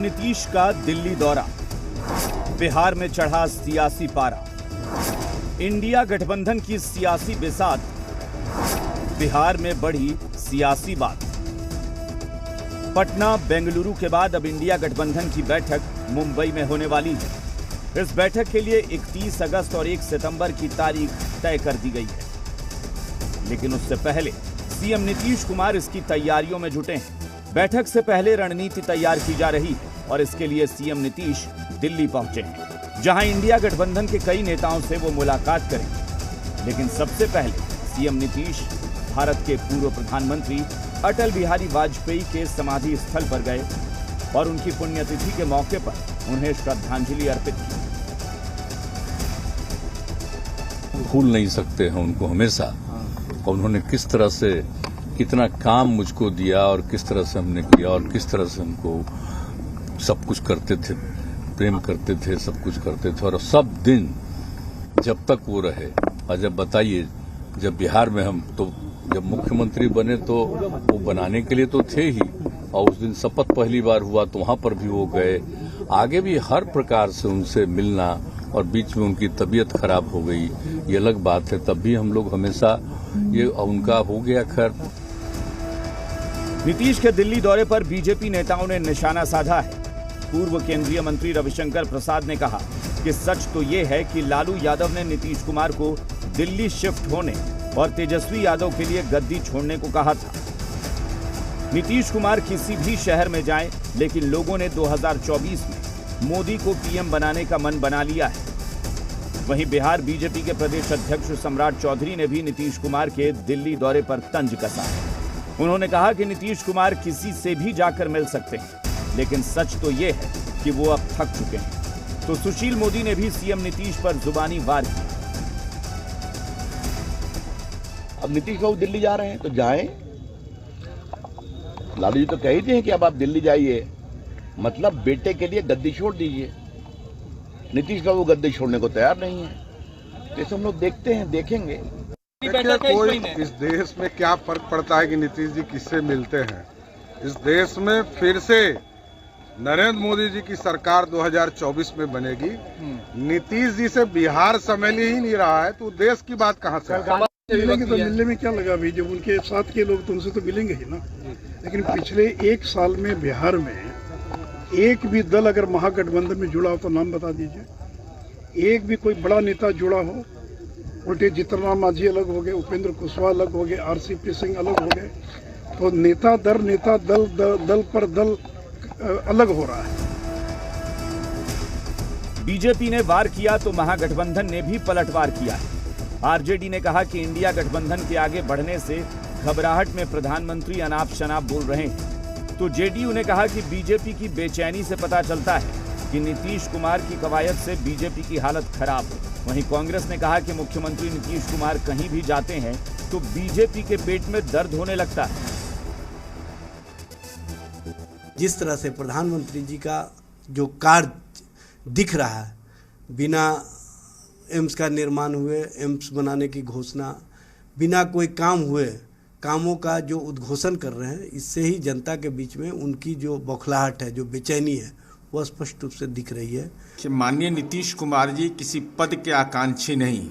नीतीश का दिल्ली दौरा, बिहार में चढ़ा सियासी पारा। इंडिया गठबंधन की सियासी बिसात, बिहार में बढ़ी सियासी बात। पटना बेंगलुरु के बाद अब इंडिया गठबंधन की बैठक मुंबई में होने वाली है। इस बैठक के लिए 31 अगस्त और 1 सितंबर की तारीख तय कर दी गई है, लेकिन उससे पहले सीएम नीतीश कुमार इसकी तैयारियों में जुटे हैं। बैठक से पहले रणनीति तैयार की जा रही है और इसके लिए सीएम नीतीश दिल्ली पहुंचे हैं, जहां इंडिया गठबंधन के कई नेताओं से वो मुलाकात करेंगे। लेकिन सबसे पहले सीएम नीतीश भारत के पूर्व प्रधानमंत्री अटल बिहारी वाजपेयी के समाधि स्थल पर गए और उनकी पुण्यतिथि के मौके पर उन्हें श्रद्धांजलि अर्पित की। भूल नहीं सकते हैं उनको हमेशा, और उन्होंने किस तरह से कितना काम मुझको दिया और किस तरह से हमने किया और किस तरह से हमको सब कुछ करते थे, प्रेम करते थे, सब कुछ करते थे। और सब दिन जब तक वो रहे, और जब बताइए जब बिहार में हम तो जब मुख्यमंत्री बने तो वो बनाने के लिए तो थे ही, और उस दिन शपथ पहली बार हुआ तो वहां पर भी वो गए। आगे भी हर प्रकार से उनसे मिलना, और बीच में उनकी तबीयत खराब हो गई, ये अलग बात है, तब भी हम लोग हमेशा ये उनका हो गया। खैर, नीतीश के दिल्ली दौरे पर बीजेपी नेताओं ने निशाना साधा है। पूर्व केंद्रीय मंत्री रविशंकर प्रसाद ने कहा कि सच तो ये है कि लालू यादव ने नीतीश कुमार को दिल्ली शिफ्ट होने और तेजस्वी यादव के लिए गद्दी छोड़ने को कहा था। नीतीश कुमार किसी भी शहर में जाएं, लेकिन लोगों ने 2024 में मोदी को पीएम बनाने का मन बना लिया है। वहीं बिहार बीजेपी के प्रदेश अध्यक्ष सम्राट चौधरी ने भी नीतीश कुमार के दिल्ली दौरे पर तंज कसा है। उन्होंने कहा कि नीतीश कुमार किसी से भी जाकर मिल सकते हैं, लेकिन सच तो ये है कि वो अब थक चुके हैं। तो सुशील मोदी ने भी सीएम नीतीश पर जुबानी वार किया। अब नीतीश बाबू दिल्ली जा रहे हैं तो जाएं। लालू जी तो कह ही हैं कि अब आप दिल्ली जाइए, मतलब बेटे के लिए गद्दी छोड़ दीजिए। नीतीश बाबू गद्दी छोड़ने को तैयार नहीं है। जैसे हम लोग देखते हैं, देखेंगे। कोई इस देश में क्या फर्क पड़ता है कि नीतीश जी किससे मिलते हैं। इस देश में फिर से नरेंद्र मोदी जी की सरकार 2024 में बनेगी। नीतीश जी से बिहार संभल ही नहीं रहा है तो देश की बात कहाँ से? मिलेंगे तो मिलने में क्या लगा भाई, जब उनके साथ के लोग तो उनसे तो मिलेंगे ही ना। लेकिन पिछले 1 साल में बिहार में एक भी दल अगर महागठबंधन में जुड़ा हो तो नाम बता दीजिए। एक भी कोई बड़ा नेता जुड़ा हो। उल्टे जीतनराम मांझी अलग हो गए, उपेंद्र कुशवाहा अलग हो गए, आरसीपी सिंह अलग हो गए, तो नेता दर नेता दल पर दल अलग हो रहा है। बीजेपी ने वार किया तो महागठबंधन ने भी पलटवार किया है। आरजेडी ने कहा कि इंडिया गठबंधन के आगे बढ़ने से घबराहट में प्रधानमंत्री अनाप शनाप बोल रहे हैं, तो जेडीयू ने कहा कि बीजेपी की बेचैनी से पता चलता है कि नीतीश कुमार की कवायद से बीजेपी की हालत खराब है। वहीं कांग्रेस ने कहा कि मुख्यमंत्री नीतीश कुमार कहीं भी जाते हैं तो बीजेपी के पेट में दर्द होने लगता है। जिस तरह से प्रधानमंत्री जी का जो कार्य दिख रहा है, बिना एम्स का निर्माण हुए, एम्स बनाने की घोषणा, बिना कोई काम हुए कामों का जो उद्घोषण कर रहे हैं, इससे ही जनता के बीच में उनकी जो बौखलाहट है, जो बेचैनी है, वह स्पष्ट रूप से दिख रही है कि माननीय नीतीश कुमार जी किसी पद के आकांक्षी नहीं,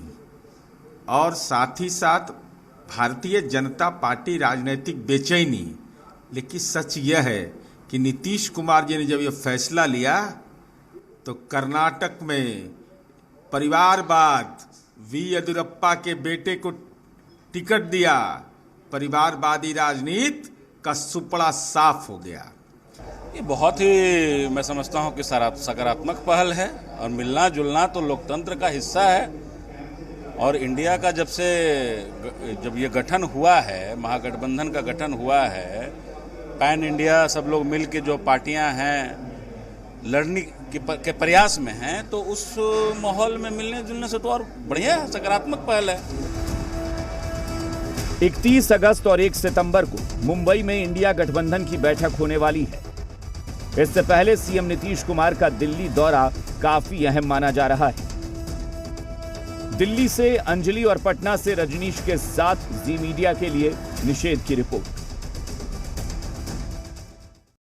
और साथ ही साथ भारतीय जनता पार्टी राजनीतिक बेचैनी। लेकिन सच यह है कि नीतीश कुमार जी ने जब यह फैसला लिया तो कर्नाटक में परिवारवाद, वी येदियुरप्पा के बेटे को टिकट दिया, परिवारवादी राजनीति का सुपड़ा साफ हो गया। ये बहुत ही मैं समझता हूँ कि सकारात्मक पहल है, और मिलना जुलना तो लोकतंत्र का हिस्सा है। और इंडिया का जब ये गठन हुआ है, महागठबंधन का गठन हुआ है, पैन इंडिया सब लोग मिल के जो पार्टियां हैं लड़ने के प्रयास में हैं, तो उस माहौल में मिलने जुलने से तो और बढ़िया सकारात्मक पहल है। 31 अगस्त और 1 सितंबर को मुंबई में इंडिया गठबंधन की बैठक होने वाली है। इससे पहले सीएम नीतीश कुमार का दिल्ली दौरा काफी अहम माना जा रहा है। दिल्ली से अंजलि और पटना से रजनीश के साथ जी मीडिया के लिए निषेध की रिपोर्ट।